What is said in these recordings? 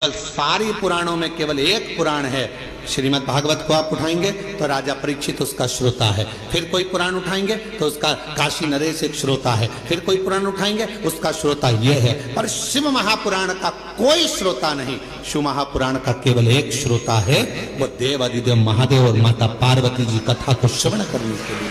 सारी पुराणों में केवल एक पुराण है। श्रीमद् भागवत को आप उठाएंगे तो राजा परीक्षित उसका श्रोता है, फिर कोई पुराण उठाएंगे तो उसका काशी नरेश एक श्रोता है, फिर कोई पुराण उठाएंगे उसका श्रोता ये है, पर शिव महापुराण का कोई श्रोता नहीं। शिव महापुराण का केवल एक श्रोता है, वो देव अधिदेव महादेव और माता पार्वती जी कथा को श्रवण करने के लिए।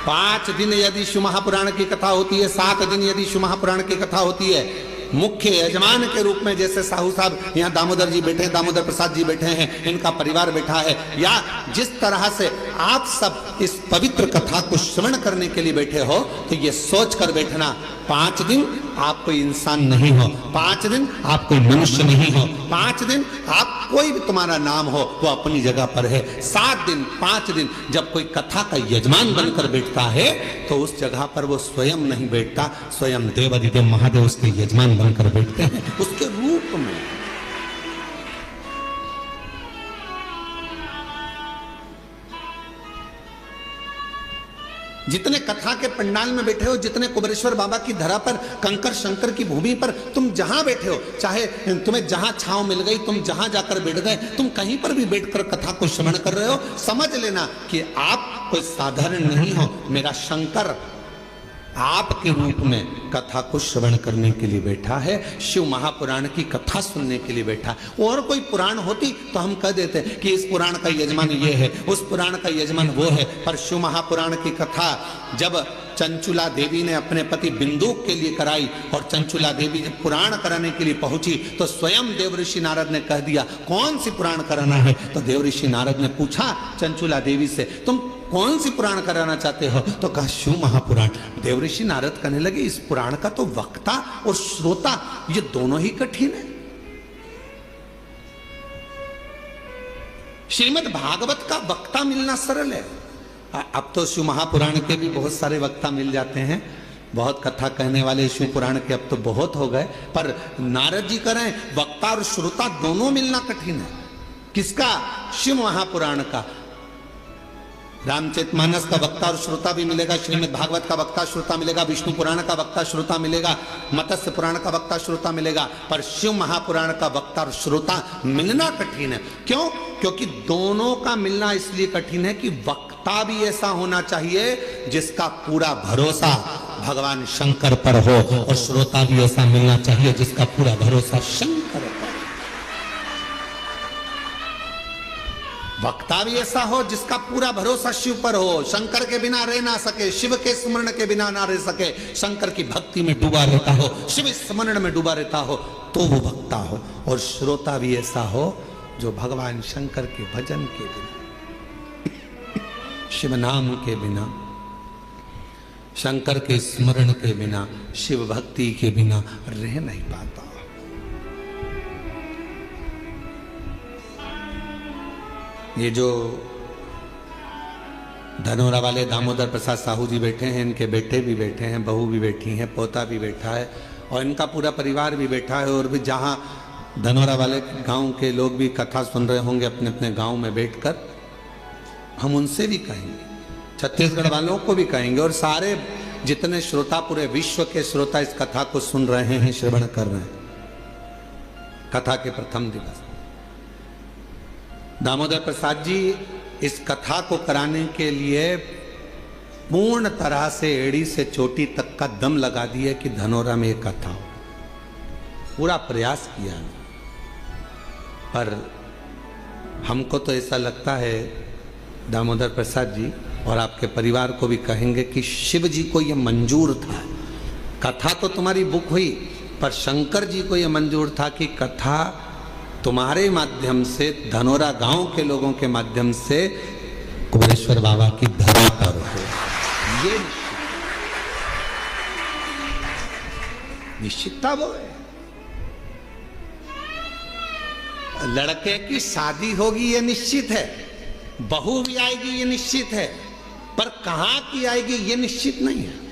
5 दिन यदि शिव महापुराण की कथा होती है, 7 दिन यदि शिव महापुराण की कथा होती है, मुख्य यजमान के रूप में जैसे साहू साहब यहाँ दामोदर जी बैठे हैं, दामोदर प्रसाद जी बैठे हैं, इनका परिवार बैठा है, या जिस तरह से आप सब इस पवित्र कथा को श्रवण करने के लिए बैठे हो, तो ये सोच कर बैठना 5 दिन आप कोई इंसान नहीं हो, 5 दिन आप कोई मनुष्य नहीं हो, 5 दिन आप कोई भी तुम्हारा नाम हो वो अपनी जगह पर है। 7 दिन 5 दिन जब कोई कथा का यजमान बनकर बैठता है तो उस जगह पर वो स्वयं नहीं बैठता, स्वयं देवाधिदेव महादेव उसके यजमान बनकर बैठते हैं उसके रूप में। जितने कथा के पंडाल में बैठे हो, जितने कुबेरेश्वर बाबा की धरा पर, कंकर शंकर की भूमि पर तुम जहां बैठे हो, चाहे तुम्हें जहां छांव मिल गई, तुम जहां जाकर बैठ गए, तुम कहीं पर भी बैठकर कथा को श्रवण कर रहे हो, समझ लेना कि आप कोई साधारण नहीं हो। मेरा शंकर आपके रूप में कथा को श्रवण करने के लिए बैठा है, शिव महापुराण की कथा सुनने के लिए बैठा है। और कोई पुराण होती तो हम कह देते कि इस पुराण का यजमान ये है, उस पुराण का यजमान वो है, पर शिव महापुराण की कथा जब चंचुला देवी ने अपने पति बिंदुक के लिए कराई और चंचुला देवी जब पुराण कराने के लिए पहुंची तो स्वयं देवऋषि नारद ने कह दिया कौन सी पुराण कराना है। तो देवऋषि नारद ने पूछा चंचुला देवी से तुम कौन सी पुराण कराना चाहते हो, तो कहा शिव महापुराण। देवऋषि नारद कहने लगे इस पुराण का तो वक्ता और श्रोता ये दोनों ही कठिन है। श्रीमद् भागवत का वक्ता मिलना सरल है। अब तो शिव महापुराण के भी बहुत सारे वक्ता मिल जाते हैं, बहुत कथा कहने वाले शिव पुराण के अब तो बहुत हो गए, पर नारद जी करें वक्ता और श्रोता दोनों मिलना कठिन है। किसका? शिव महापुराण का। रामचरितमानस का वक्ता और श्रोता भी मिलेगा, श्रीमद् भागवत का वक्ता श्रोता मिलेगा, विष्णु पुराण का वक्ता श्रोता मिलेगा, मत्स्य पुराण का वक्ता श्रोता मिलेगा, पर शिव महापुराण का वक्ता और श्रोता मिलना कठिन है। क्यों? क्योंकि दोनों का मिलना इसलिए कठिन है कि वक्ता भी ऐसा होना चाहिए जिसका पूरा भरोसा भगवान शंकर पर हो, और श्रोता भी ऐसा मिलना चाहिए जिसका पूरा भरोसा शंकर पर। वक्ता भी ऐसा हो जिसका पूरा भरोसा शिव पर हो, शंकर के बिना रह ना सके, शिव के स्मरण के बिना ना रह सके, शंकर की भक्ति में डूबा रहता हो, शिव स्मरण में डूबा रहता हो, तो वो वक्ता हो। और श्रोता भी ऐसा हो जो भगवान शंकर के भजन के बिना, शिव नाम के बिना, शंकर के स्मरण के बिना, शिव भक्ति के बिना रह नहीं पाता। ये जो धनोरा वाले दामोदर प्रसाद साहू जी बैठे हैं, इनके बेटे भी बैठे हैं, बहू भी बैठी हैं, पोता भी बैठा है और इनका पूरा परिवार भी बैठा है। और भी जहाँ धनोरा वाले गांव के लोग भी कथा सुन रहे होंगे अपने अपने गांव में बैठकर, हम उनसे भी कहेंगे, छत्तीसगढ़ वालों को भी कहेंगे, और सारे जितने श्रोता पूरे विश्व के श्रोता इस कथा को सुन रहे हैं, श्रवण कर रहे हैं। कथा के प्रथम दिवस दामोदर प्रसाद जी इस कथा को कराने के लिए पूर्ण तरह से एड़ी से चोटी तक का दम लगा दिए कि धनोरा में एक कथा हो। पूरा प्रयास किया, पर हमको तो ऐसा लगता है दामोदर प्रसाद जी और आपके परिवार को भी कहेंगे कि शिव जी को यह मंजूर था। कथा तो तुम्हारी बुक हुई, पर शंकर जी को यह मंजूर था कि कथा तुम्हारे माध्यम से, धनोरा गांव के लोगों के माध्यम से कुबेरेश्वर बाबा की धरा पर हो। ये निश्चितता वो है। लड़के की शादी होगी ये निश्चित है, बहू भी आएगी ये निश्चित है, पर कहां की आएगी ये निश्चित नहीं है।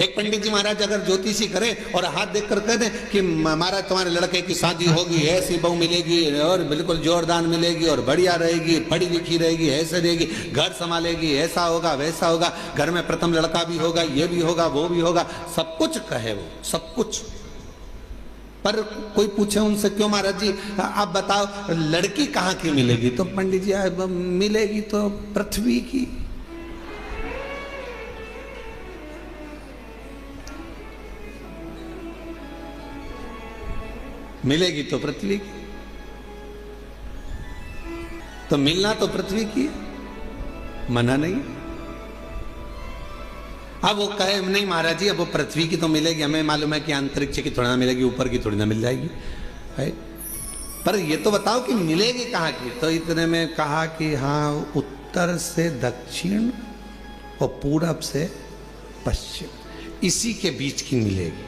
एक पंडित जी महाराज अगर ज्योतिषी करे और हाथ देखकर कह दें कि महाराज तुम्हारे लड़के की शादी होगी, ऐसी बहू मिलेगी और बिल्कुल जोरदार मिलेगी और बढ़िया रहेगी, पढ़ी लिखी रहेगी, ऐसे रहेगी, घर संभालेगी, ऐसा होगा वैसा होगा, घर में प्रथम लड़का भी होगा, ये भी होगा वो भी होगा, सब कुछ कहे वो, सब कुछ। पर कोई पूछे उनसे क्यों महाराज जी आप बताओ लड़की कहाँ की मिलेगी, तो पंडित जी मिलेगी तो पृथ्वी की। मिलेगी तो पृथ्वी की, तो मिलना तो पृथ्वी की, मना नहीं। अब वो कहे नहीं महाराज जी अब वो पृथ्वी की तो मिलेगी, हमें मालूम है कि अंतरिक्ष की थोड़ी ना मिलेगी, ऊपर की थोड़ी ना मिल जाएगी है? पर ये तो बताओ कि मिलेगी कहाँ की। तो इतने में कहा कि हाँ उत्तर से दक्षिण और पूरब से पश्चिम, इसी के बीच की मिलेगी।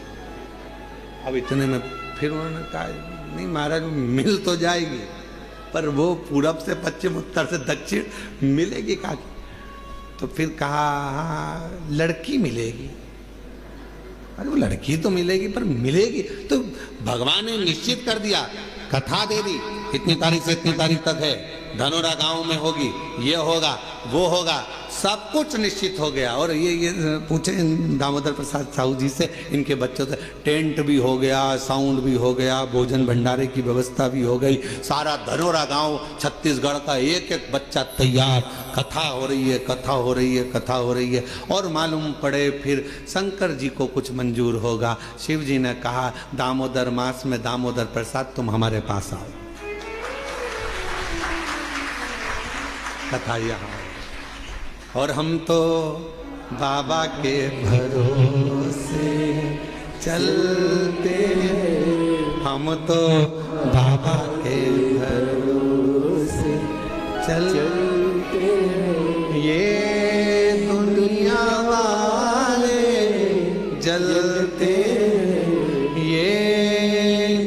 अब इतने में फिर उन्होंने कहा नहीं महाराज मिल तो जाएगी, पर वो पूरब से पश्चिम उत्तर से दक्षिण मिलेगी कहाँ की। तो फिर कहा हाँ लड़की मिलेगी। अरे वो लड़की तो मिलेगी पर मिलेगी तो भगवान ने निश्चित कर दिया, कथा दे दी, इतनी तारीख से इतनी तारीख तक है, धनोरा गांव में होगी, ये होगा वो होगा, सब कुछ निश्चित हो गया। और ये पूछे दामोदर प्रसाद साहू जी से, इनके बच्चों से, टेंट भी हो गया, साउंड भी हो गया, भोजन भंडारे की व्यवस्था भी हो गई, सारा धनोरा गांव छत्तीसगढ़ का एक एक बच्चा तैयार, कथा हो रही है, कथा हो रही है, कथा हो रही है। और मालूम पड़े फिर शंकर जी को कुछ मंजूर होगा। शिव जी ने कहा दामोदर मास में दामोदर प्रसाद तुम हमारे पास आओ, कथा यहाँ। और हम तो बाबा के भरोसे चलते, हम तो बाबा के भरोसे चलते, ये दुनिया वाले जलते, ये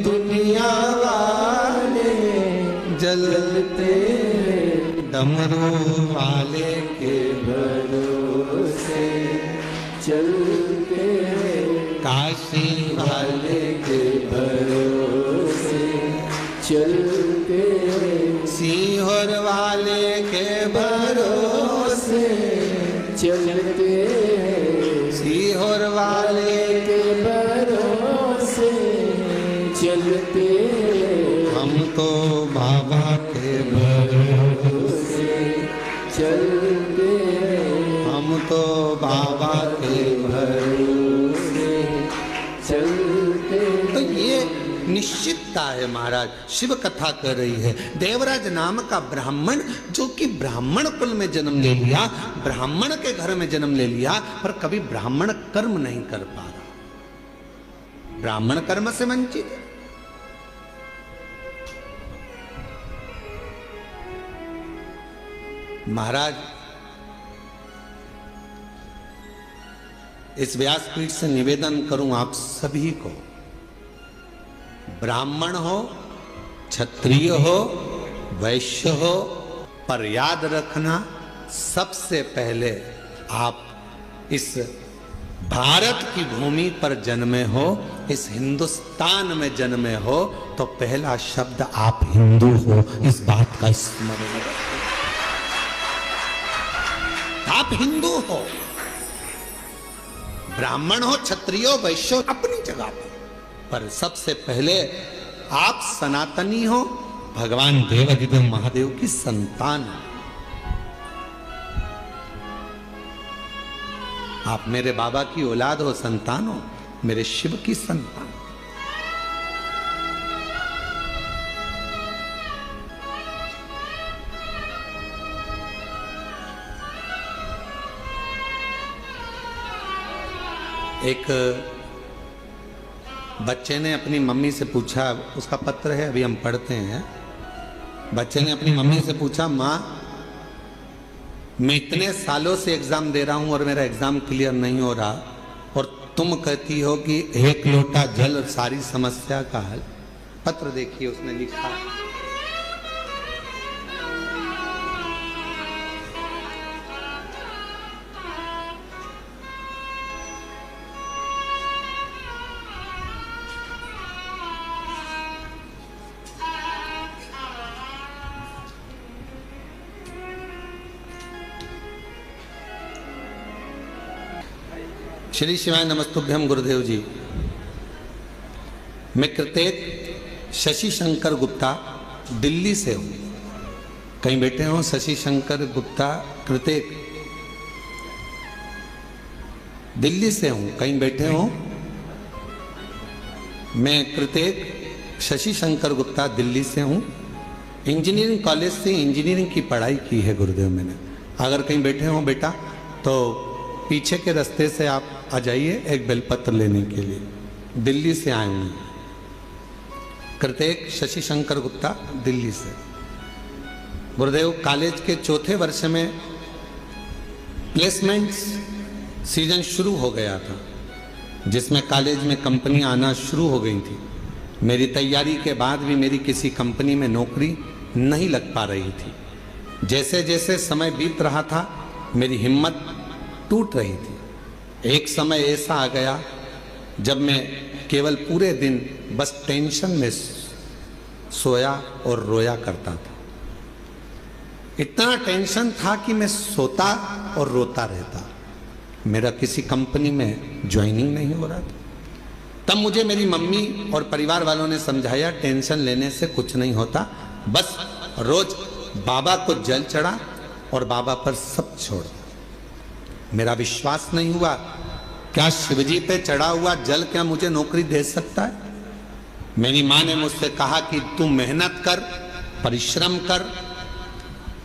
दुनिया वाले जलते, डमरू वाले के भरोसे चलते, काशी वाले के भरोसे चलते, सीहोर वाले के भरोसे चलते, सीहोर वाले के भरोसे चलते, हम तो बाबा के भरोसे चलते, हम तो बाबा के भरोसे चलते। तो ये निश्चितता है महाराज, शिव कथा कर रही है। देवराज नाम का ब्राह्मण जो कि ब्राह्मण कुल में जन्म ले लिया, ब्राह्मण के घर में जन्म ले लिया, पर कभी ब्राह्मण कर्म नहीं कर पा रहा, ब्राह्मण कर्म से वंचित है। महाराज इस व्यासपीठ से निवेदन करूं आप सभी को, ब्राह्मण हो, क्षत्रिय हो, वैश्य हो, पर याद रखना सबसे पहले आप इस भारत की भूमि पर जन्मे हो, इस हिंदुस्तान में जन्मे हो, तो पहला शब्द आप हिंदू हो, इस बात का स्मरण रखो। आप हिंदू हो, ब्राह्मण हो, क्षत्रिय हो, वैश्य हो, अपनी जगह पर सबसे पहले आप सनातनी हो, भगवान देवाधिदेव महादेव की संतान हो। आप मेरे बाबा की औलाद हो, संतान हो, मेरे शिव की संतान। एक बच्चे ने अपनी मम्मी से पूछा, उसका पत्र है अभी हम पढ़ते हैं। बच्चे ने अपनी मम्मी से पूछा, माँ मैं इतने सालों से एग्जाम दे रहा हूं और मेरा एग्जाम क्लियर नहीं हो रहा, और तुम कहती हो कि एक लोटा जल सारी समस्या का हल। पत्र देखिए उसने लिखा, श्री शिवाय नमस्तुभ्यम गुरुदेव जी। मैं कृतेक शशि शंकर गुप्ता दिल्ली से हूँ। कहीं बैठे हो शशि शंकर गुप्ता कृतेक, दिल्ली से हूँ। कहीं बैठे हो? मैं कृतेक शशि शंकर गुप्ता दिल्ली से हूँ। इंजीनियरिंग कॉलेज से इंजीनियरिंग की पढ़ाई की है गुरुदेव मैंने। अगर कहीं बैठे हो बेटा तो पीछे के रास्ते से आप आ जाइए एक बेलपत्र लेने के लिए। दिल्ली से आए हूँ। कृतेक शशि शंकर गुप्ता दिल्ली से। गुरुदेव कॉलेज के चौथे वर्ष में प्लेसमेंट्स सीजन शुरू हो गया था, जिसमें कॉलेज में कंपनी आना शुरू हो गई थी। मेरी तैयारी के बाद भी मेरी किसी कंपनी में नौकरी नहीं लग पा रही थी। जैसे जैसे समय बीत रहा था मेरी हिम्मत टूट रही थी। एक समय ऐसा आ गया जब मैं केवल पूरे दिन बस टेंशन में सोया और रोया करता था। इतना टेंशन था कि मैं सोता और रोता रहता। मेरा किसी कंपनी में ज्वाइनिंग नहीं हो रहा था। तब मुझे मेरी मम्मी और परिवार वालों ने समझाया टेंशन लेने से कुछ नहीं होता, बस रोज बाबा को जल चढ़ा और बाबा पर सब छोड़। मेरा विश्वास नहीं हुआ, क्या शिवजी पे चढ़ा हुआ जल क्या मुझे नौकरी दे सकता है? मेरी माँ ने मुझसे कहा कि तू मेहनत कर, परिश्रम कर,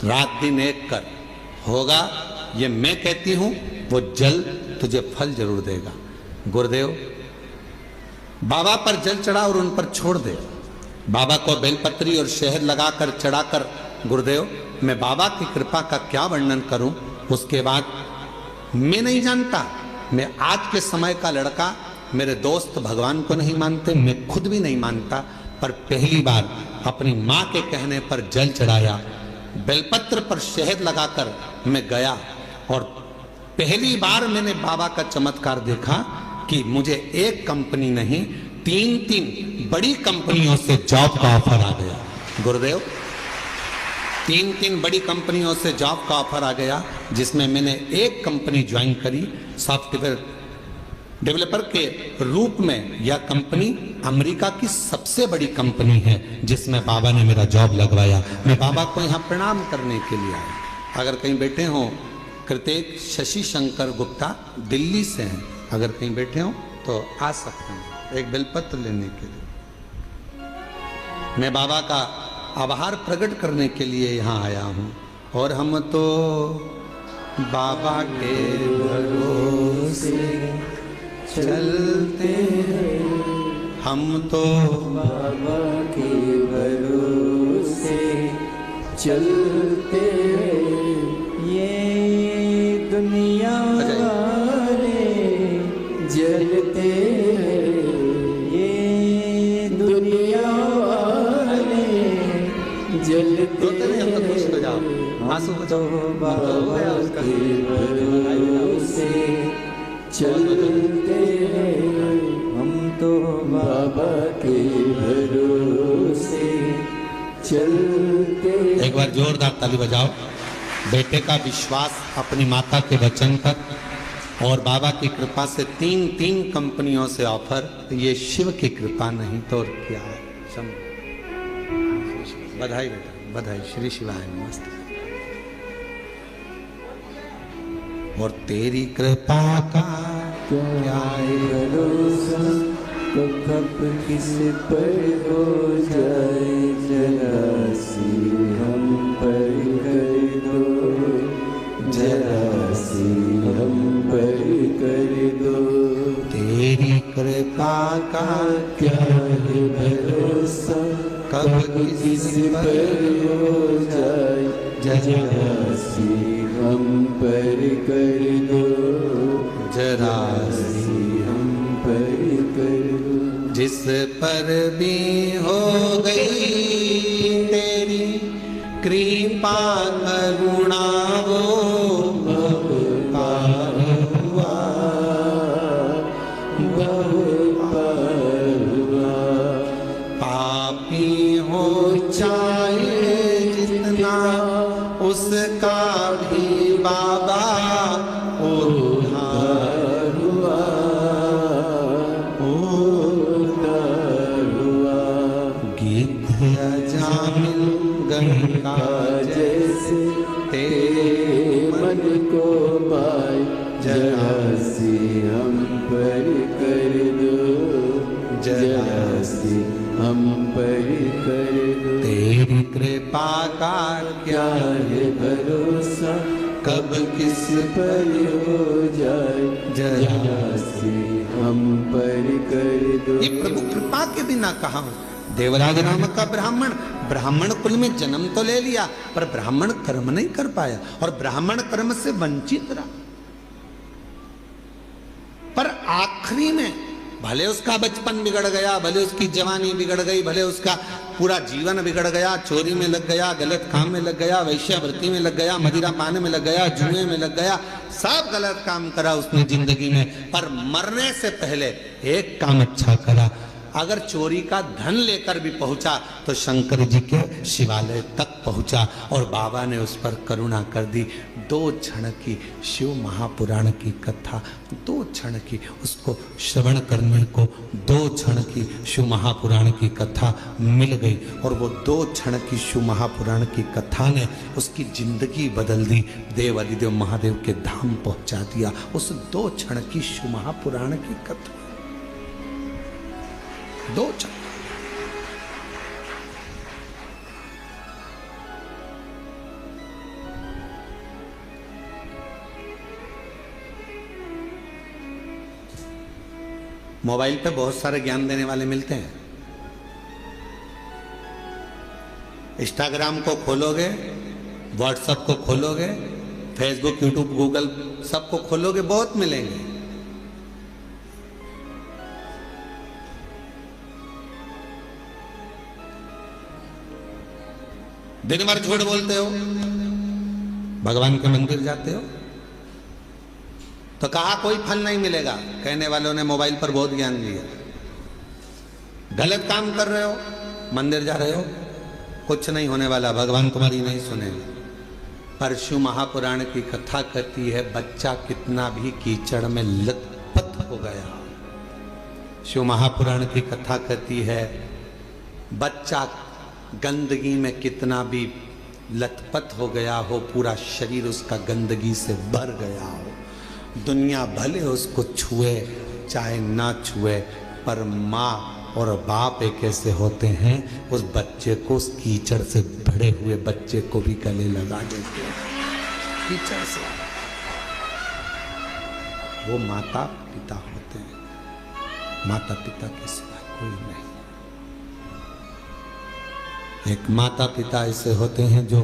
रात दिन एक कर, होगा। ये मैं कहती हूं वो जल तुझे फल जरूर देगा। गुरुदेव बाबा पर जल चढ़ा और उन पर छोड़ दे। बाबा को बेलपत्री और शहद लगाकर चढ़ाकर, गुरुदेव मैं बाबा की कृपा का क्या वर्णन करूं। उसके बाद मैं नहीं जानता, मैं आज के समय का लड़का, मेरे दोस्त भगवान को नहीं मानते, मैं खुद भी नहीं मानता, पर पहली बार अपनी माँ के कहने पर जल चढ़ाया, बेलपत्र पर शहद लगाकर मैं गया और पहली बार मैंने बाबा का चमत्कार देखा कि मुझे एक कंपनी नहीं 3 बड़ी कंपनियों से जॉब का ऑफर आ गया। गुरुदेव 3 बड़ी कंपनियों से जॉब का ऑफर आ गया, जिसमें मैंने एक कंपनी ज्वाइन करी सॉफ्टवेयर डेवलपर के रूप में। यह कंपनी अमेरिका की सबसे बड़ी कंपनी है जिसमें बाबा ने मेरा जॉब लगवाया। मैं बाबा को यहाँ प्रणाम करने के लिए आया। अगर कहीं बैठे हो, कृतेक शशि शंकर गुप्ता दिल्ली से हैं, अगर कहीं बैठे हो तो आ सकते हैं एक बेलपत्र लेने के लिए। मैं बाबा का आभार प्रकट करने के लिए यहाँ आया हूँ। और हम तो बाबा के भरोसे चलते हैं, हम तो बाबा के भरोसे चलते हैं। ये दुनिया वाले जलते हैं, ये दुनिया वाले जलते हैं। आंसू तो बाबा के भरोसे चलते हैं, हम तो बाबा के भरोसे चलते। एक बार जोरदार ताली बजाओ। बेटे का विश्वास अपनी माता के वचन पर और बाबा की कृपा से 3 कंपनियों से ऑफर। ये शिव की कृपा नहीं तो और क्या है। बधाई बेटा, बधाई। श्री शिवाय नमस्ते। और तेरी कृपा का क्या भरोसा, तो कब किस पर हो जाए, जरा सी हम पर कर दो, जरा सी हम पर कर दो। तेरी कृपा का क्या है भरोसा, कब किस पर हो जाए, जरा सी हम पर कर दो, जरा सी हम पर कर दो। जिस पर भी हो गई तेरी कृपा करुणा, वो पार हुआ, बहु पार हुआ। पापी हो चाहे जितना, उसका भी बाबा उद्धार हुआ, मिल गंगा जैसे तेरे मन को भाई जरा सी हम पर कर दो, जरा सी हम पर कर दो। तेरी कृपा का क्या है भरोसा कब किस पर हो जाए, जरा सी हम पर कर दो। ये प्रभु कृपा के बिना कहा। देवराज नाम का ब्राह्मण, ब्राह्मण कुल में जन्म तो ले लिया पर ब्राह्मण कर्म नहीं कर पाया और ब्राह्मण कर्म से वंचित रहा। पर आखिरी में भले उसका बचपन बिगड़ गया, भले उसकी जवानी बिगड़ गई, भले उसका पूरा जीवन बिगड़ गया, चोरी में लग गया, गलत काम में लग गया, वैश्यावृत्ति में लग गया, मदिरा पाने में लग गया, जुए में लग गया, सब गलत काम करा उसने जिंदगी में, पर मरने से पहले एक काम अच्छा करा। अगर चोरी का धन लेकर भी पहुंचा तो शंकर जी के शिवालय तक पहुंचा और बाबा ने उस पर करुणा कर दी। 2 क्षण की शिव महापुराण की कथा, 2 क्षण की उसको श्रवण करने को 2 क्षण की शिव महापुराण की कथा मिल गई और वो 2 क्षण की शिव महापुराण की कथा ने उसकी जिंदगी बदल दी। देव अधिदेव महादेव के धाम पहुंचा दिया उस 2 क्षण की शिव महापुराण की कथा। 2 क्षण। मोबाइल पे बहुत सारे ज्ञान देने वाले मिलते हैं। इंस्टाग्राम को खोलोगे, व्हाट्सएप को खोलोगे, फेसबुक, यूट्यूब, गूगल सबको खोलोगे, बहुत मिलेंगे। दिन भर झूठ बोलते हो, भगवान के मंदिर जाते हो तो कहा कोई फल नहीं मिलेगा। कहने वालों ने मोबाइल पर बहुत ज्ञान दिया। गलत काम कर रहे हो, मंदिर जा रहे हो, कुछ नहीं होने वाला, भगवान तुम्हारी नहीं सुनेगा। पर शिव महापुराण की कथा कहती है बच्चा कितना भी कीचड़ में लथपथ हो गया। शिव महापुराण की कथा कहती है बच्चा गंदगी में कितना भी लथपथ हो गया हो, पूरा शरीर उसका गंदगी से भर गया हो, दुनिया भले उसको छुए चाहे ना छुए, पर माँ और बाप एक ऐसे होते हैं उस बच्चे को, उस कीचड़ से भरे हुए बच्चे को भी गले लगा देते हैं कीचड़ से। वो माता पिता होते हैं, माता पिता के सिवा कोई नहीं। एक माता पिता ऐसे होते हैं जो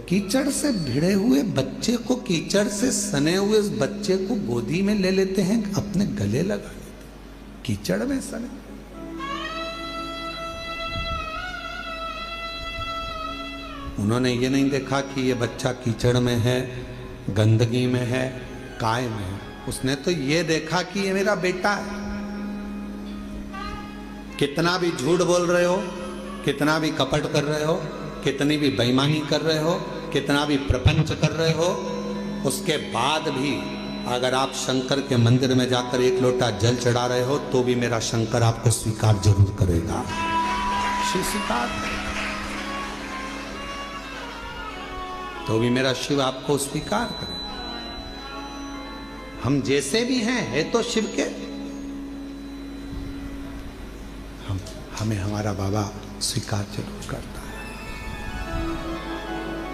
कीचड़ से भिड़े हुए बच्चे को, कीचड़ से सने हुए उस बच्चे को गोदी में ले लेते हैं, अपने गले लगा लेते हैं, कीचड़ में सने। उन्होंने ये नहीं देखा कि ये बच्चा कीचड़ में है, गंदगी में है, काय में है। उसने तो ये देखा कि ये मेरा बेटा है। कितना भी झूठ बोल रहे हो, कितना भी कपट कर रहे हो, कितनी भी बेईमानी कर रहे हो, कितना भी प्रपंच कर रहे हो, उसके बाद भी अगर आप शंकर के मंदिर में जाकर 1 लोटा जल चढ़ा रहे हो तो भी मेरा शंकर आपको स्वीकार जरूर करेगा। शिव स्वीकार तो भी मेरा शिव आपको स्वीकार करेगा। हम जैसे भी हैं है तो शिव के, हमें हमारा बाबा स्वीकार जरूर करता है,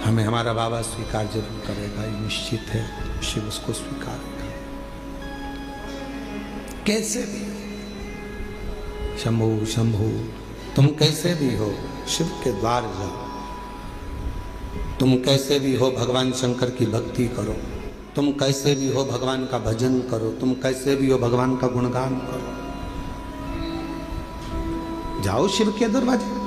हमें हमारा बाबा स्वीकार जरूर करेगा, ये निश्चित है। शिव उसको स्वीकारेगा कैसे भी। शंभु शंभु, तुम कैसे भी हो शिव के द्वार जाओ, तुम कैसे भी हो भगवान शंकर की भक्ति करो, तुम कैसे भी हो भगवान का भजन करो, तुम कैसे भी हो भगवान का गुणगान करो। जाओ शिव के दरवाजे।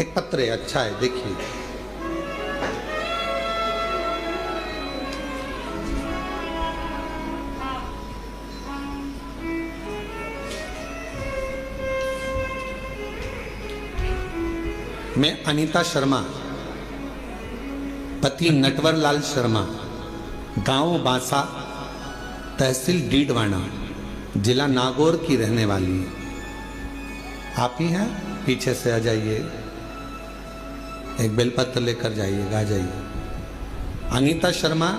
एक पत्र है, अच्छा है, देखिए। मैं अनीता शर्मा, पति नटवर लाल शर्मा, गांव बांसा, तहसील डीडवाना, जिला नागौर की रहने वाली है आप ही हैं? पीछे से आ जाइए, एक बेलपत्र लेकर जाइएगा, आ जाइए। अनीता शर्मा,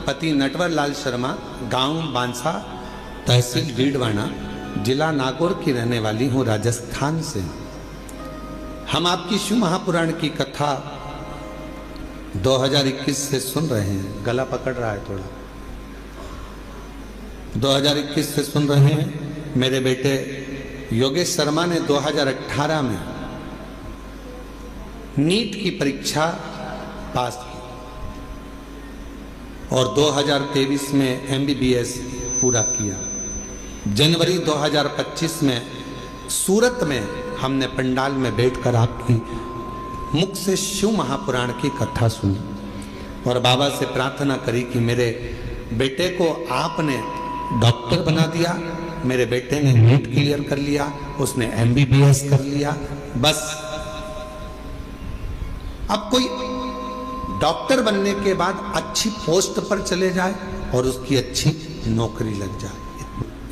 पति नटवर लाल शर्मा, गांव बांसा, तहसील डीडवाना, जिला नागौर की रहने वाली हूँ, राजस्थान से। हम आपकी शिव महापुराण की कथा 2021 से सुन रहे हैं। गला पकड़ रहा है थोड़ा। 2021 से सुन रहे हैं। मेरे बेटे योगेश शर्मा ने 2018 में नीट की परीक्षा पास की और 2023 में MBBS पूरा किया। जनवरी 2025 में सूरत में हमने पंडाल में बैठकर आपकी मुख से शिव महापुराण की कथा सुनी और बाबा से प्रार्थना करी कि मेरे बेटे को आपने डॉक्टर बना दिया, मेरे बेटे ने नीट क्लियर कर लिया, उसने MBBS कर लिया, बस अब कोई डॉक्टर बनने के बाद अच्छी पोस्ट पर चले जाए और उसकी अच्छी नौकरी लग जाए।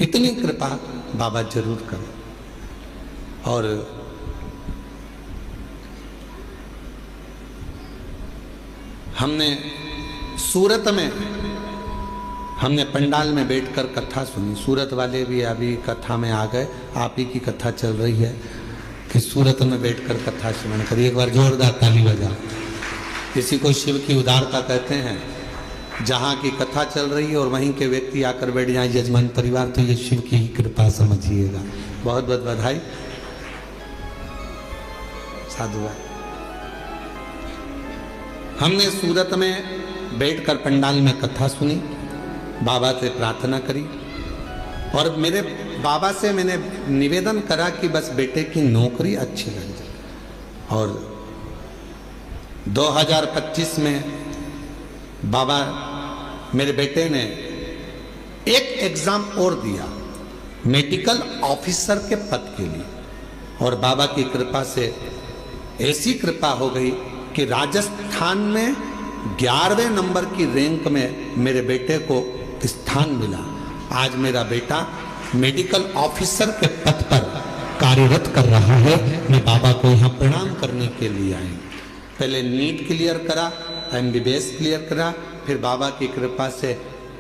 इतनी कृपा बाबा जरूर करें। और हमने सूरत में हमने पंडाल में बैठकर कथा सुनी। सूरत वाले भी अभी कथा में आ गए। आप ही की कथा चल रही है कि सूरत में बैठकर कथा श्रवण करिए। एक बार जोरदार ताली बजाओ। किसी को शिव की उदारता कहते हैं। जहाँ की कथा चल रही है और वहीं के व्यक्ति आकर बैठ जाए यजमान परिवार, तो ये शिव की ही कृपा समझिएगा। बहुत बहुत बधाई। साधुवाद। हमने सूरत में बैठकर पंडाल में कथा सुनी, बाबा से प्रार्थना करी और मेरे बाबा से मैंने निवेदन करा कि बस बेटे की नौकरी अच्छी लग जाए। और 2025 में बाबा मेरे बेटे ने एक एग्जाम और दिया मेडिकल ऑफिसर के पद के लिए और बाबा की कृपा से ऐसी कृपा हो गई कि राजस्थान में 11वें नंबर की रैंक में मेरे बेटे को स्थान मिला। आज मेरा बेटा मेडिकल ऑफिसर के पद पर कार्यरत कर रहा है। मैं बाबा को यहाँ प्रणाम करने के लिए आई। पहले नीट क्लियर करा, MBBS क्लियर करा, फिर बाबा की कृपा से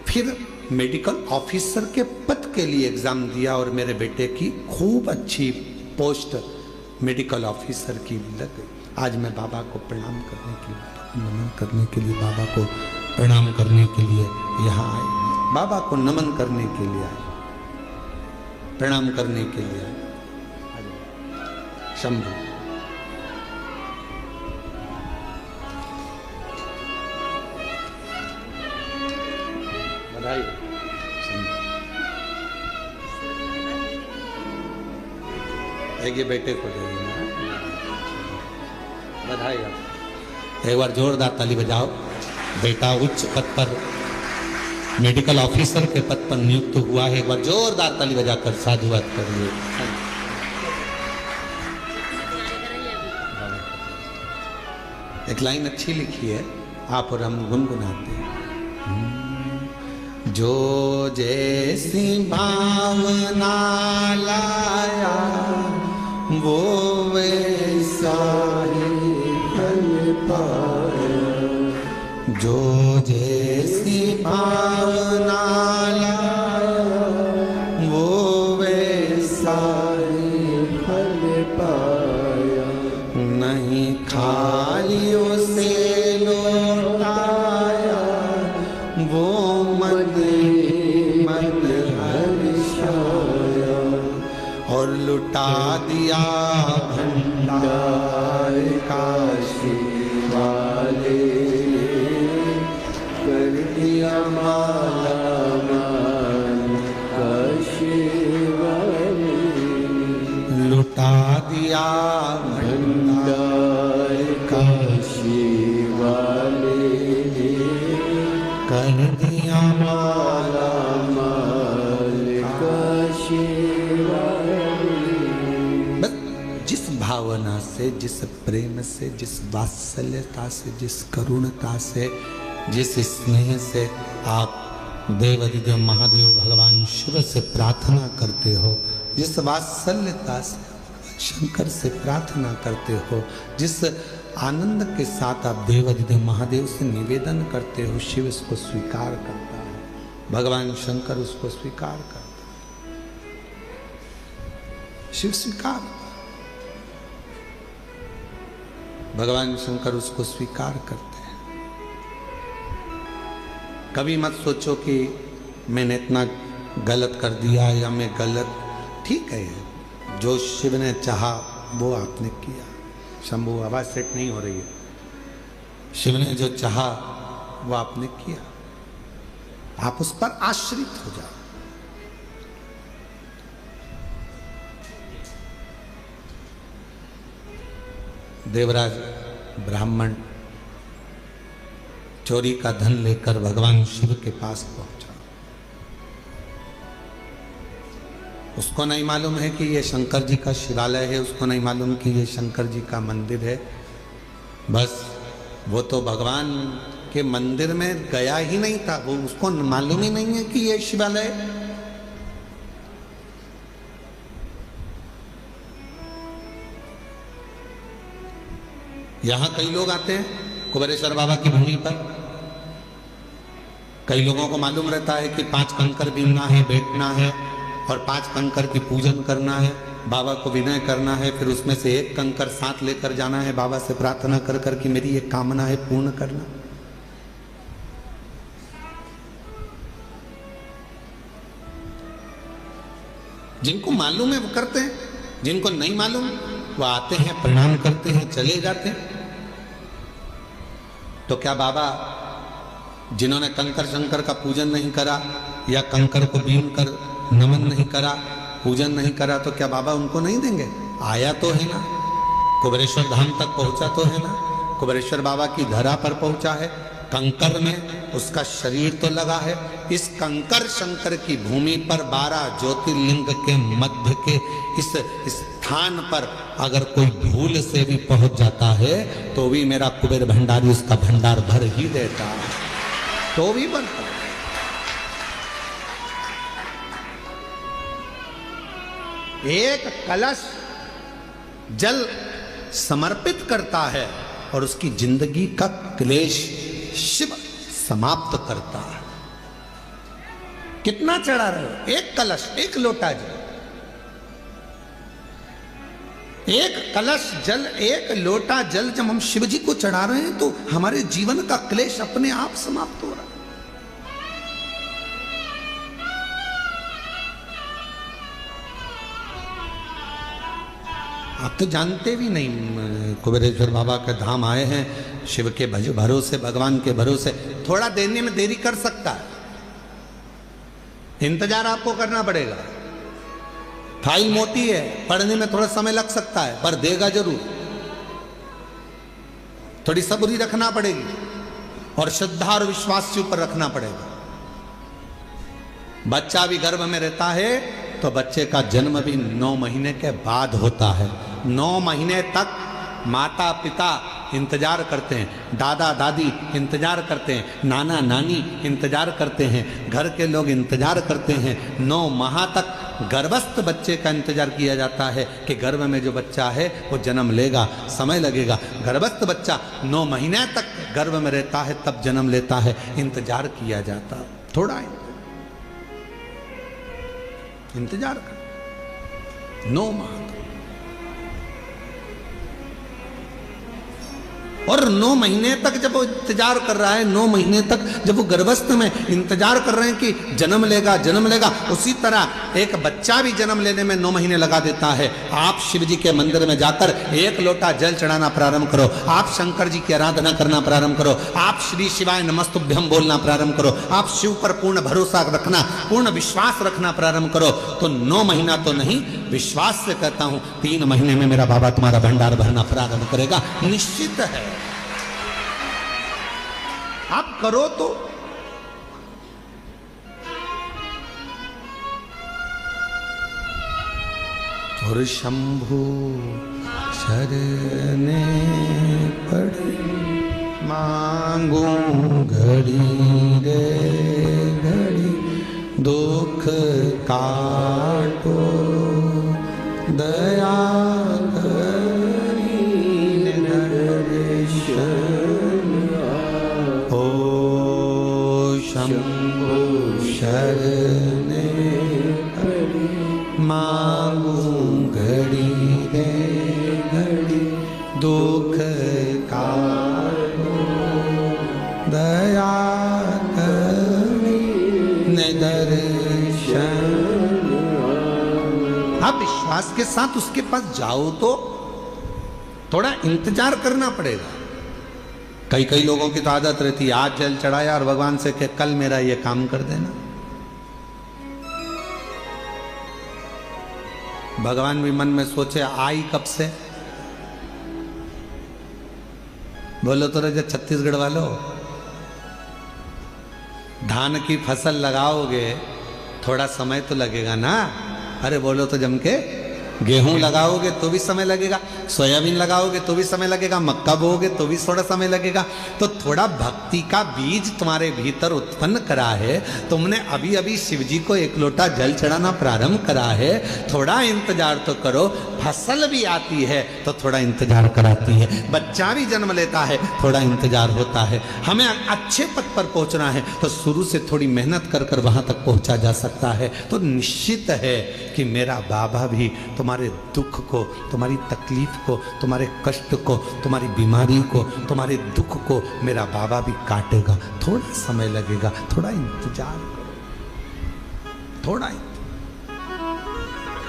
फिर मेडिकल ऑफिसर के पद के लिए एग्जाम दिया और मेरे बेटे की खूब अच्छी पोस्ट मेडिकल ऑफिसर की लग गई। आज मैं बाबा को प्रणाम करने के लिए, नमन करने के लिए, बाबा को प्रणाम करने के लिए यहाँ आए। बाबा को नमन करने के लिए आए, प्रणाम करने के लिए आए। शंभु बधाई। ये बेटे को दे देना बधाई। आप एक बार जोरदार ताली बजाओ। बेटा उच्च पद पर मेडिकल ऑफिसर के पद पर नियुक्त हुआ है। एक बार जोरदार ताली बजाकर साधुवाद करिए। एक लाइन अच्छी लिखी है, आप और हम गुनगुनाते हैं। जो जैसी भावना लाया वो वैसा ही फल पाया। जो जैसी भावना लाया वो वैसा ही फल पाया। नहीं खाली उसे लौटाया वो मन हर्षाया और लुटा दिया भंडार काशी वाले। कर दिया माला माल काशी वाले। लुटा दिया भंडार काशी वाले। कर दिया माला माल काशी वाले। बस जिस भावना से, जिस प्रेम से, जिस वात्सल्यता से, जिस करुणता से, जिस स्नेह से आप देवाधिदेव महादेव भगवान शिव से प्रार्थना करते हो, जिस वात्सल्यता से शंकर से प्रार्थना करते हो, जिस आनंद के साथ आप देवाधिदेव महादेव से निवेदन करते हो, शिव इसको स्वीकार करता है, भगवान शंकर उसको स्वीकार करता है, शिव स्वीकार, भगवान शंकर उसको स्वीकार करते हैं। कभी मत सोचो कि मैंने इतना गलत कर दिया या मैं गलत, ठीक है, जो शिव ने चाहा वो आपने किया। शंभू आवाज सेट नहीं हो रही है। शिव ने जो चाहा वो आपने किया, आप उस पर आश्रित हो जाओ। देवराज ब्राह्मण चोरी का धन लेकर भगवान शिव के पास पहुंचा। उसको नहीं मालूम है कि ये शंकर जी का शिवालय है, उसको नहीं मालूम कि ये शंकर जी का मंदिर है। बस वो तो भगवान के मंदिर में गया ही नहीं था, वो उसको मालूम ही नहीं है कि ये शिवालय है। यहां कई लोग आते हैं कुबेरेश्वर बाबा की भूमि पर। कई लोगों को मालूम रहता है कि 5 कंकर बीनना है, बैठना है और 5 कंकर की पूजन करना है, बाबा को विनय करना है, फिर उसमें से 1 कंकर साथ लेकर जाना है, बाबा से प्रार्थना कर कर कि मेरी ये कामना है पूर्ण करना। जिनको मालूम है वो करते हैं, जिनको नहीं मालूम वो आते हैं, प्रणाम करते हैं, चले जाते हैं। तो क्या बाबा जिन्होंने कंकर शंकर का पूजन नहीं करा या कंकर को बीन कर नमन नहीं करा, पूजन नहीं करा, तो क्या बाबा उनको नहीं देंगे? आया तो है ना, कुबेरेश्वर धाम तक पहुंचा तो है ना, कुबेरेश्वर बाबा की धरा पर पहुंचा है, कंकर में उसका शरीर तो लगा है। इस कंकर शंकर की भूमि पर 12 ज्योतिर्लिंग के मध्य के इस स्थान पर अगर कोई भूल से भी पहुंच जाता है तो भी मेरा कुबेर भंडारी उसका भंडार भर ही देता है, तो भी बनता। एक कलश जल समर्पित करता है और उसकी जिंदगी का क्लेश शिव समाप्त करता है। कितना चढ़ा रहे हो? एक कलश, एक लोटा जल, एक कलश जल, एक लोटा जल जब हम शिव जी को चढ़ा रहे हैं तो हमारे जीवन का क्लेश अपने आप समाप्त हो रहा है। आप तो जानते भी नहीं, कुबेरेश्वर बाबा के धाम आए हैं, शिव के भरोसे, भगवान के भरोसे। थोड़ा देने में देरी कर सकता है, इंतजार आपको करना पड़ेगा। फाइल मोटी है, पढ़ने में थोड़ा समय लग सकता है, पर देगा जरूर। थोड़ी सब्री रखना पड़ेगी और श्रद्धा और विश्वास के ऊपर रखना पड़ेगा। बच्चा भी गर्भ में रहता है तो बच्चे का जन्म भी 9 महीने के बाद होता है। 9 महीने तक माता पिता इंतजार करते हैं, दादा दादी इंतजार करते हैं, नाना नानी इंतजार करते हैं, घर के लोग इंतजार करते हैं। 9 माह तक गर्भस्थ बच्चे का इंतजार किया जाता है कि गर्भ में जो बच्चा है वो जन्म लेगा, समय लगेगा। गर्भस्थ बच्चा 9 महीने तक गर्भ में रहता है, तब जन्म लेता है, इंतजार किया जाता। थोड़ा इंतजार कर, 9 माह और 9 महीने तक जब वो इंतजार कर रहा है, 9 महीने तक जब वो गर्भस्थ में इंतजार कर रहे हैं कि जन्म लेगा जन्म लेगा, उसी तरह एक बच्चा भी जन्म लेने में 9 महीने लगा देता है। आप शिव जी के मंदिर में जाकर 1 लोटा जल चढ़ाना प्रारंभ करो, आप शंकर जी की आराधना करना प्रारंभ करो, आप श्री शिवाय नमस्तुभ्यम बोलना प्रारंभ करो, आप शिव पर पूर्ण भरोसा रखना, पूर्ण विश्वास रखना प्रारंभ करो, तो 9 महीना तो नहीं, विश्वास से कहता हूं 3 महीने में मेरा बाबा तुम्हारा भंडार भरना प्रारंभ करेगा, निश्चित है। आप करो तो। और शंभु शरणे पड़े मांगू घड़ी रे घड़ी, दुख काटो दया दुख का दया दर्शन। आप विश्वास के साथ उसके पास जाओ तो थोड़ा इंतजार करना पड़ेगा। कई लोगों की तो आदत रहती है आज जल चढ़ाया और भगवान से कहे कल मेरा ये काम कर देना। भगवान भी मन में सोचे आई कब से। बोलो तो रजा छत्तीसगढ़ वालों, धान की फसल लगाओगे थोड़ा समय तो लगेगा ना। अरे बोलो तो जम के, गेहूं लगाओगे तो भी समय लगेगा, सोयाबीन लगाओगे तो भी समय लगेगा, मक्का बोओगे तो भी थोड़ा समय लगेगा। तो थोड़ा भक्ति का बीज तुम्हारे भीतर उत्पन्न करा है, तुमने अभी अभी शिव जी को एक लोटा जल चढ़ाना प्रारंभ करा है, थोड़ा इंतजार तो करो। फसल भी आती है तो थोड़ा इंतजार कराती है, बच्चा भी जन्म लेता है थोड़ा इंतजार होता है। हमें अच्छे पद पर पहुंचना है तो शुरू से थोड़ी मेहनत कर कर वहां तक पहुंचा जा सकता है। तो निश्चित है कि मेरा बाबा भी तुम्हारे दुख को, तुम्हारी तकलीफ को, तुम्हारे कष्ट को, तुम्हारी बीमारी को, तुम्हारे दुख को मेरा बाबा भी काटेगा। थोड़ा समय लगेगा, थोड़ा इंतजार करो, थोड़ा।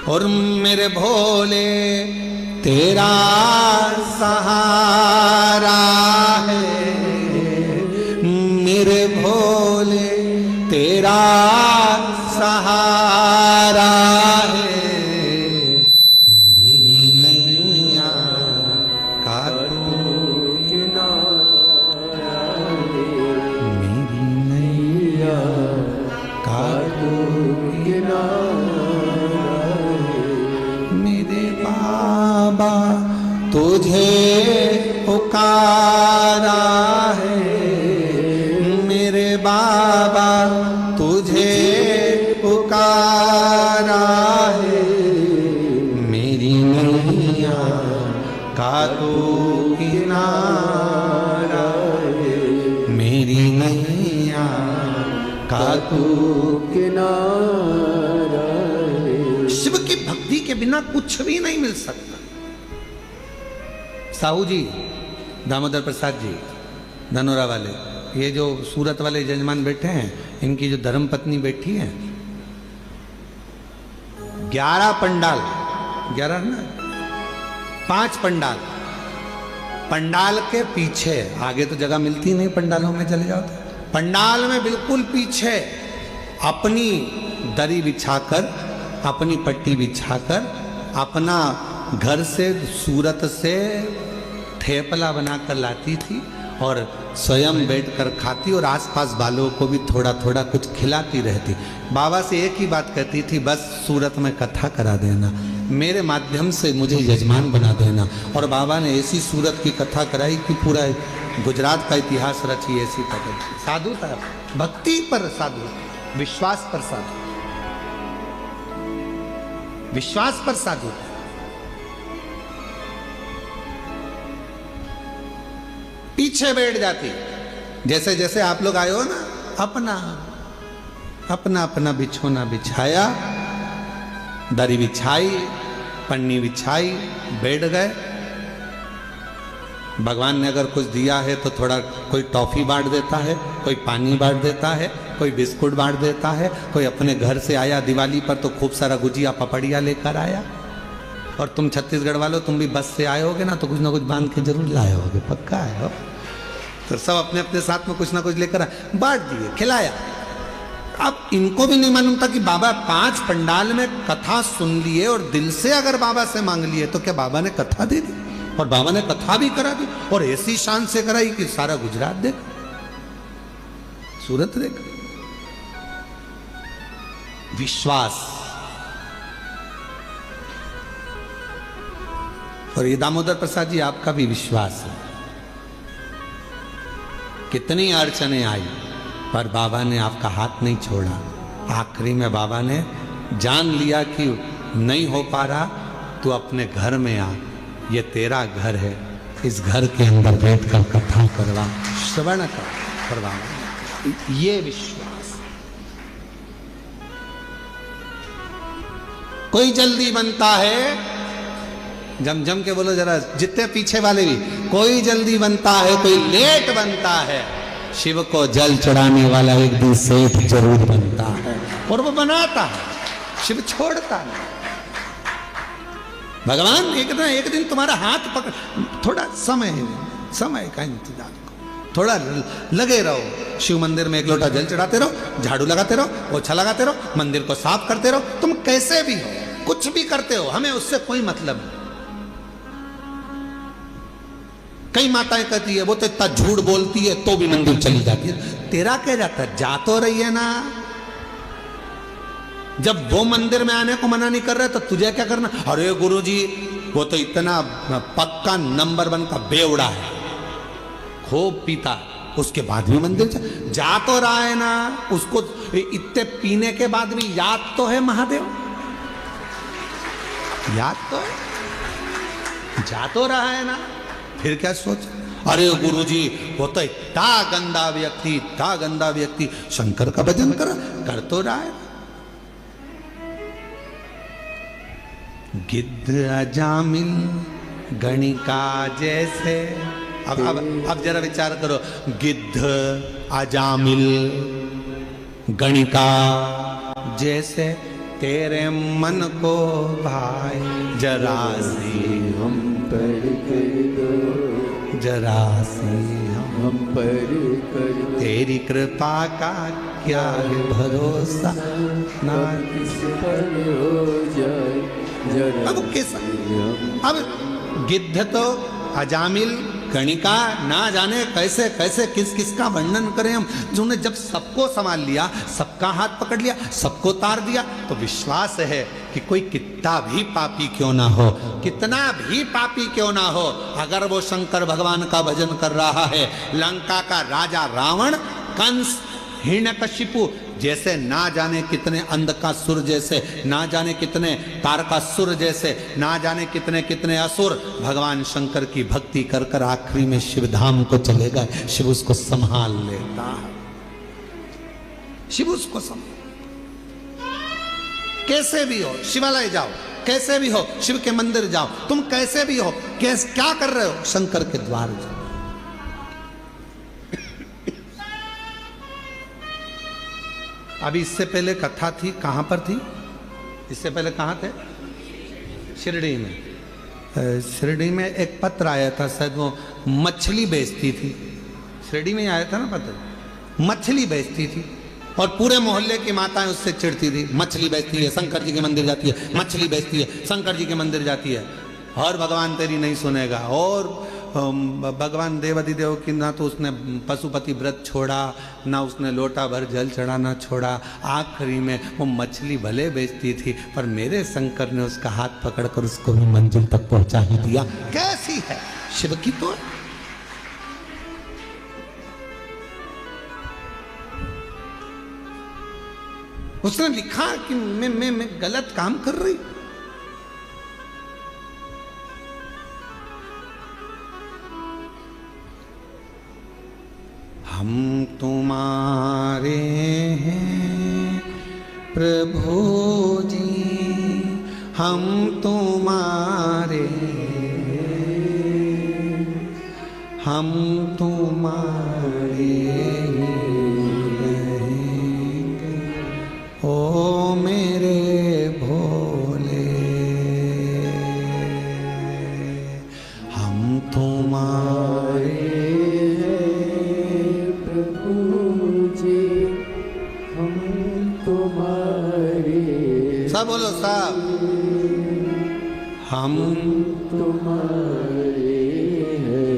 और मेरे भोले तेरा सहारा है, मेरे भोले तेरा सहारा है, तुझे पुकारा है, मेरे बाबा तुझे पुकारा है, मेरी नैया का तू किनारा है, मेरी नैया का तू किनारा है। शिव की भक्ति के बिना कुछ भी नहीं मिल सकता। साहू जी, दामोदर प्रसाद जी, धनोरा वाले, ये जो सूरत वाले जजमान बैठे हैं, इनकी जो धर्म पत्नी बैठी है, 11 पंडाल, 11 ना 5 पंडाल, पंडाल के पीछे, आगे तो जगह मिलती नहीं पंडालों में चले जाओ तो, पंडाल में बिल्कुल पीछे अपनी दरी बिछाकर, अपनी पट्टी बिछाकर, अपना घर से सूरत से ठेपला बनाकर लाती थी और स्वयं बैठकर खाती और आसपास वालों को भी थोड़ा थोड़ा कुछ खिलाती रहती। बाबा से एक ही बात कहती थी, बस सूरत में कथा करा देना, मेरे माध्यम से मुझे यजमान बना देना। और बाबा ने ऐसी सूरत की कथा कराई कि पूरा गुजरात का इतिहास रची। ऐसी कथा, साधु था, भक्ति पर साधु, विश्वास पर साधु, विश्वास पर साधु। पीछे बैठ जाती, जैसे जैसे आप लोग आए हो ना, अपना अपना अपना बिछोना बिछाया, दरी बिछाई, पन्नी बिछाई, बैठ गए। भगवान ने अगर कुछ दिया है तो थोड़ा कोई टॉफी बांट देता है, कोई पानी बांट देता है, कोई बिस्कुट बांट देता है, कोई अपने घर से आया दिवाली पर तो खूब सारा गुजिया पपड़िया लेकर आया। और तुम छत्तीसगढ़ वालों, तुम भी बस से आए होगे ना, तो कुछ ना कुछ बांध के जरूर लाए होगे, पक्का है हो। तो सब अपने अपने साथ में कुछ ना कुछ लेकर बांट दिए, खिलाया। अब इनको भी नहीं मालूम था कि बाबा 5 पंडाल में कथा सुन लिए और दिल से अगर बाबा से मांग लिए तो क्या बाबा ने कथा दे दी। और बाबा ने कथा भी करा दी और ऐसी शान से कराई कि सारा गुजरात देख, सूरत देख। विश्वास। और ये दामोदर प्रसाद जी, आपका भी विश्वास है। कितनी अड़चने आई पर बाबा ने आपका हाथ नहीं छोड़ा। आखिरी में बाबा ने जान लिया कि नहीं हो पा रहा, तो अपने घर में आ, ये तेरा घर है, इस घर के अंदर बैठकर कथा करवा, श्रवण करवा। ये विश्वास। कोई जल्दी बनता है जम जम के बोलो जरा, जितने पीछे वाले भी, कोई जल्दी बनता है कोई लेट बनता है, शिव को जल चढ़ाने वाला एक दिन सेठ जरूर बनता है। और वो बनाता है, शिव छोड़ता नहीं। भगवान एक दिन तुम्हारा हाथ पकड़, थोड़ा समय का इंतजार करो, थोड़ा लगे रहो। शिव मंदिर में एक लोटा जल चढ़ाते रहो, झाड़ू लगाते रहो, पोछा लगाते रहो, मंदिर को साफ करते रहो। तुम कैसे भी हो, कुछ भी करते हो, हमें उससे कोई मतलब नहीं। कई माताएं कहती है वो तो इतना झूठ बोलती है तो भी मंदिर चली जाती है। तेरा क्या जाता है, जा तो रही है ना। जब वो मंदिर में आने को मना नहीं कर रहे तो तुझे क्या करना। अरे गुरुजी वो तो इतना पक्का नंबर 1 का बेवड़ा है, खूब पीता, उसके बाद भी मंदिर जा तो रहा है ना। उसको इतने पीने के बाद भी याद तो है महादेव, याद तो है, जा तो रहा है ना, फिर क्या सोच। अरे गुरुजी वो तो इतना गंदा व्यक्ति शंकर का भजन कर तो रहा है। गिद्ध अजामिल गणिका जैसे, अब जरा विचार करो, गिद्ध अजामिल गणिका जैसे तेरे मन को भाई, जरा सी हम पर कर दो, जरा सी हम पर कर दो। तेरी कृपा का क्या है भरोसा, ना किस पर हो जाए जरा। अब कैसा, अब गिद्ध तो अजामिल गणिका, ना जाने कैसे कैसे किस किस का वर्णन करें हम। जिन्होंने जब सबको संभाल लिया, सबका हाथ पकड़ लिया, सबको तार दिया, तो विश्वास है कि कोई कितना भी पापी क्यों ना हो, कितना भी पापी क्यों ना हो, अगर वो शंकर भगवान का भजन कर रहा है, लंका का राजा रावण, कंस, हिरण्यकशिपु जैसे, ना जाने कितने अंधकासुर जैसे, ना जाने कितने तारकासुर जैसे, ना जाने कितने कितने असुर भगवान शंकर की भक्ति कर कर आखिरी में शिव धाम को चले गए। शिव उसको संभाल लेता है, शिव उसको संभाल। कैसे भी हो शिवालय जाओ, कैसे भी हो शिव के मंदिर जाओ, तुम कैसे भी हो, क्या कर रहे हो, शंकर के द्वार जाओ। अभी इससे पहले कथा थी, कहाँ पर थी, इससे पहले कहाँ थे, शिरडी में। शिरडी में एक पत्र आया था, शायद वो मछली बेचती थी, शिरडी में आया था ना पत्र, मछली बेचती थी, और पूरे मोहल्ले की माताएं उससे चिढ़ती थी, मछली बेचती है, शंकर जी के मंदिर जाती है, मछली बेचती है, शंकर जी के मंदिर जाती है, और भगवान तेरी नहीं सुनेगा। और भगवान देवाधिदेव की ना तो उसने पशुपति व्रत छोड़ा, ना उसने लोटा भर जल चढ़ाना छोड़ा। आखिरी में वो मछली भले बेचती थी, पर मेरे शंकर ने उसका हाथ पकड़कर उसको भी मंजिल तक पहुंचा ही दिया। कैसी है शिव की तो। उसने लिखा कि मैं गलत काम कर रही। हम तुम्हारे हैं प्रभु जी, हम तुम्हारे, हम तुम्हारे रहेंगे, ओ मेरे भोले, हम तुम्हारे सब बोलो साहब, हम तुम्हारे हैं,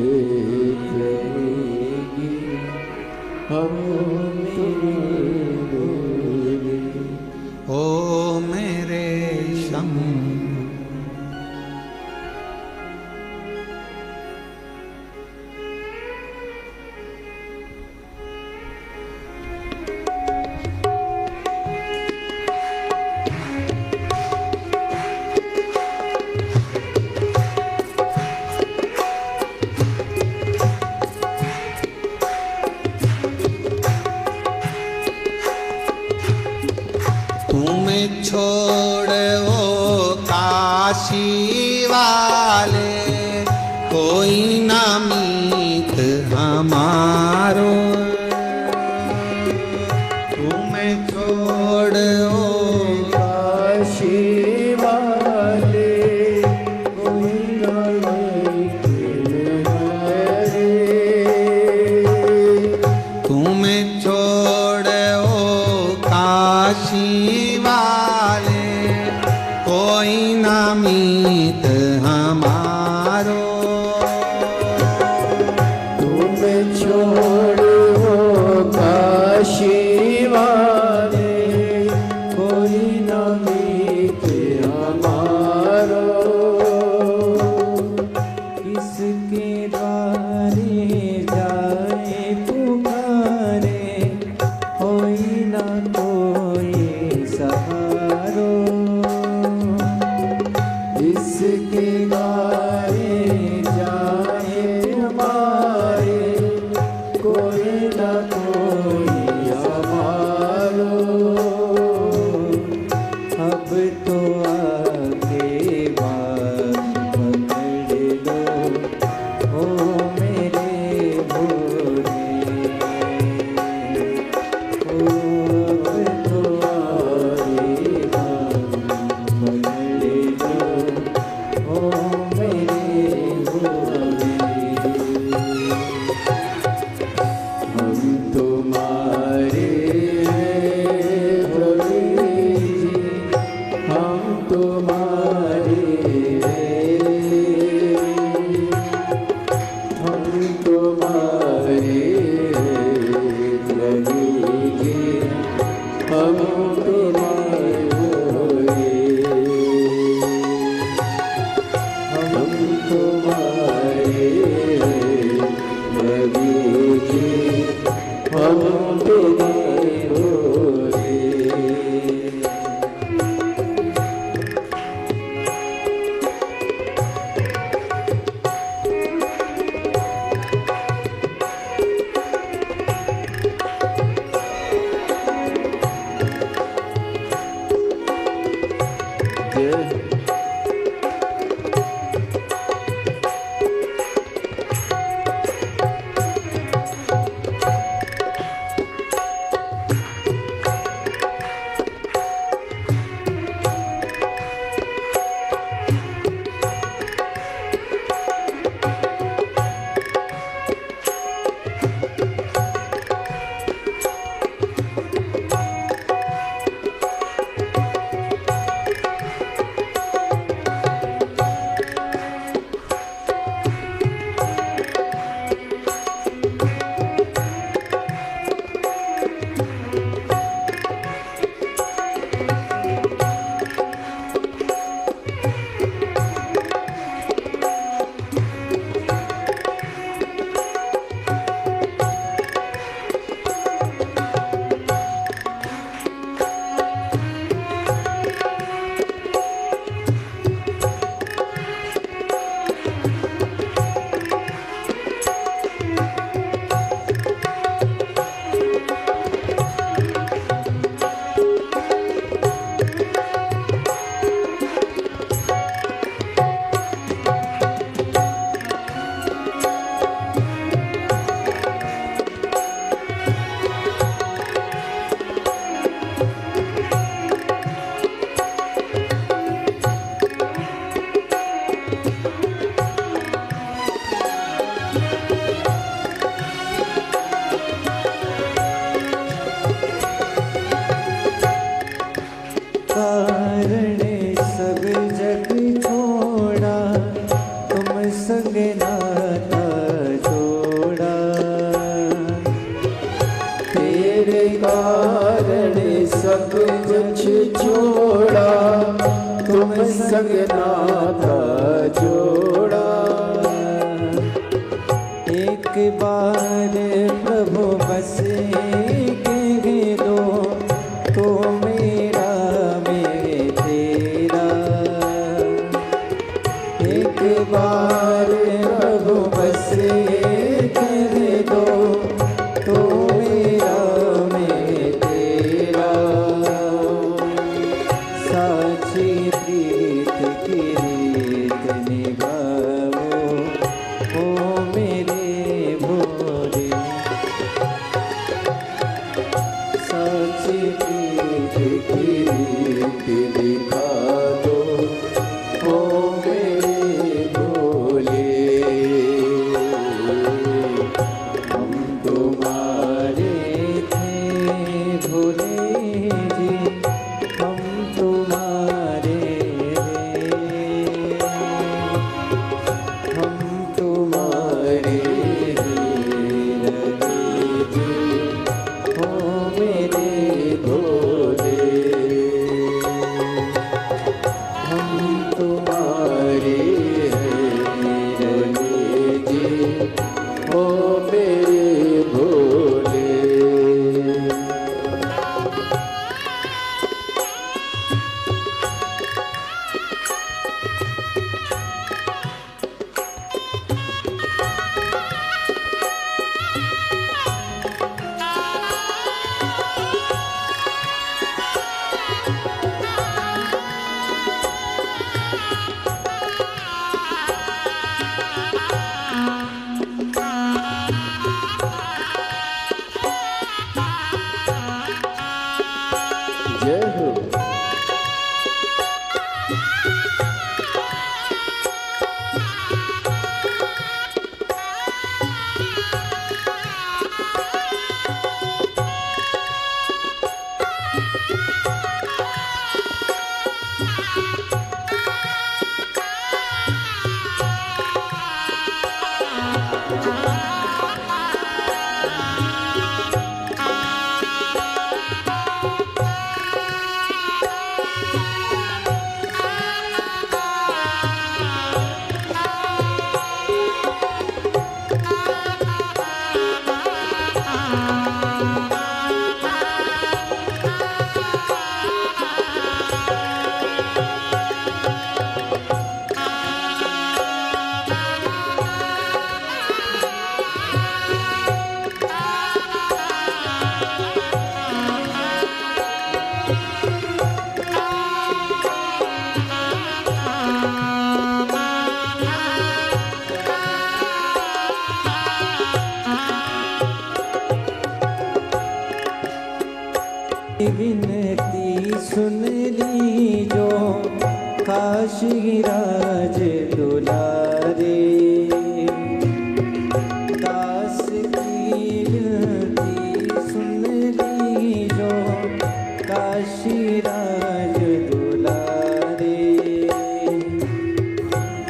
हम तुम्हारे, ओ मेरे शंभु। छोड़ वो काशी वाला वाले कोई ना मीत हमारो। तुम्हें छोड़ो काशी वाले कोई ना मीत हमारे। तुम्हें छोड़ो काशी वाले कोई ना मीत हमारो। तुम छोड़ो काशी वाले कोई ना मीत हमारो। किसके द्वारे जाए पुकारे कोई ना कोई सहारो। इसके द्वारे जाए हमारे कोई ना कोई हमारो। अब तो आके बात पकड़ लो ओ मेरे भोले। ओ अब तो आके बात पकड़ लो ओ मेरे भोले। हम तुम्हारे हैं भोले जी, हम तुम्हारे हैं। हम तुम्हारे भोले जी, हम तुम्हारे भोले। हम तुम्हारे प्रभु जी, हम तुम्हारे भोले। कारण सब जग छोड़ा तुम संग नाता जोड़ा। तेरे कारण सब कुछ छोड़ा तुम संग नाता जोड़ा। एक बार प्रभु बस कह दो तो मेरा मैं तेरा। एक बार प्रभु बस कह दो तो मेरा मैं तेरा। साची प्रीत की रीत निभा विनती सुन ली जो काशी राज दुलारे, दास की विनती सुन ली जो काशी राज दुलारे।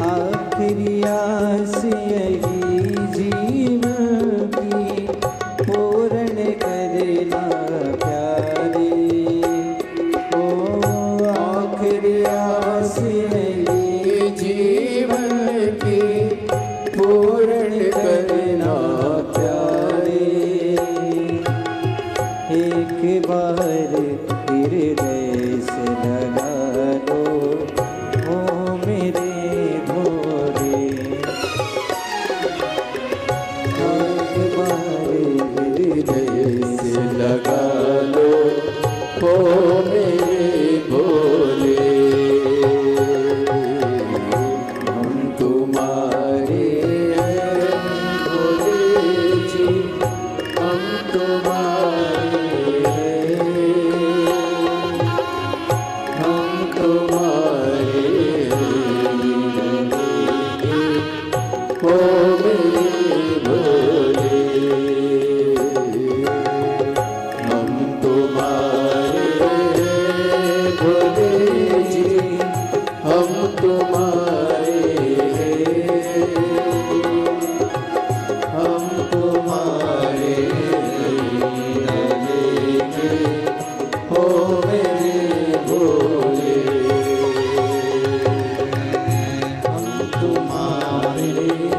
आखिरी आस यही जीवन की पूर्ण करना प्यारे। ओ आखिरी आस यही जीवन की पूर्ण करना प्यारे। एक बार हृदय से लगा लो ओ मेरे भोले। एक बार हृदय से लगा लो ओ मेरे भोले। हम तुम्हारे हैं भोले जी, हम तुम्हारे हैं, हम तुम्हारे ओ मेरे भोले। हम तुम्हारे हैं भोले जी, हम तुम्हारे हैं, हम तुम्हारे हो मेरे भोले। हम तुम्हारे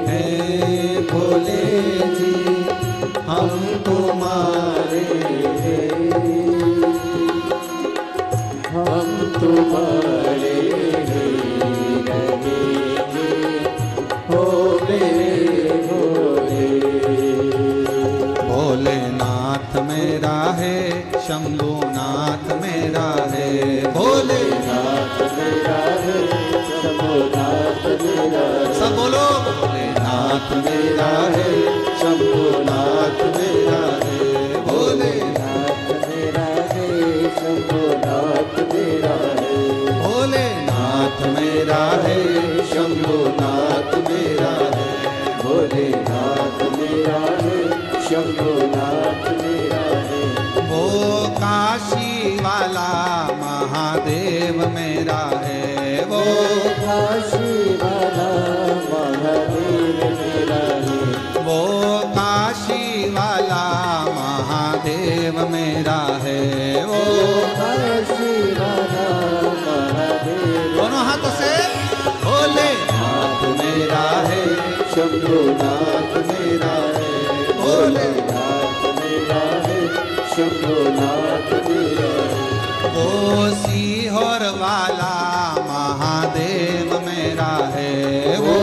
हैं भोले जी, हम तुम्हारे हैं, हम तुम्हारे हो मेरे भोले। भोलेनाथ मेरा है, शंभुनाथ मेरा है, भोलेनाथ मेरा है, शंभुनाथ मेरा है। सब बोलो। भोलेनाथ मेरा है, शंभुनाथ मेरा है, भोलेनाथ मेरा है, शंभुनाथ मेरा है। भोलेनाथ मेरा है, शंभुनाथ मेरा है, भोलेनाथ मेरा है, शंभुनाथ मेरा है। वो काशी वाला महादेव मेरा है, वो काशी वाला महादेव मेरा है। वो काशी वाला महादेव मेरा है, वो काशी वाला महादेव। दोनों हाथों से भोलेनाथ मेरा है, शंभुनाथ मेरा है, भोलेनाथ मेरा है, शंभुनाथ मेरा है। वो सीहोर वाला महादेव मेरा है, वो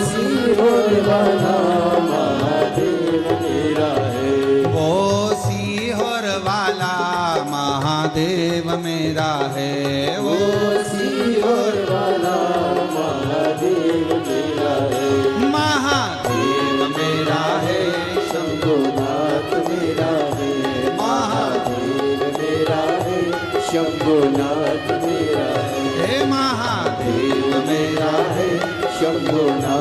सीहोर वाला महादेव मेरा है। वो सीहोर वाला महादेव मेरा है, वो सीहोर वाला महादेव मेरा है। महादेव मेरा है, शंभुनाथ मेरा है, महादेव मेरा है, शंभुनाथ मेरा है। हे महादेव मेरा है, शंभुनाथ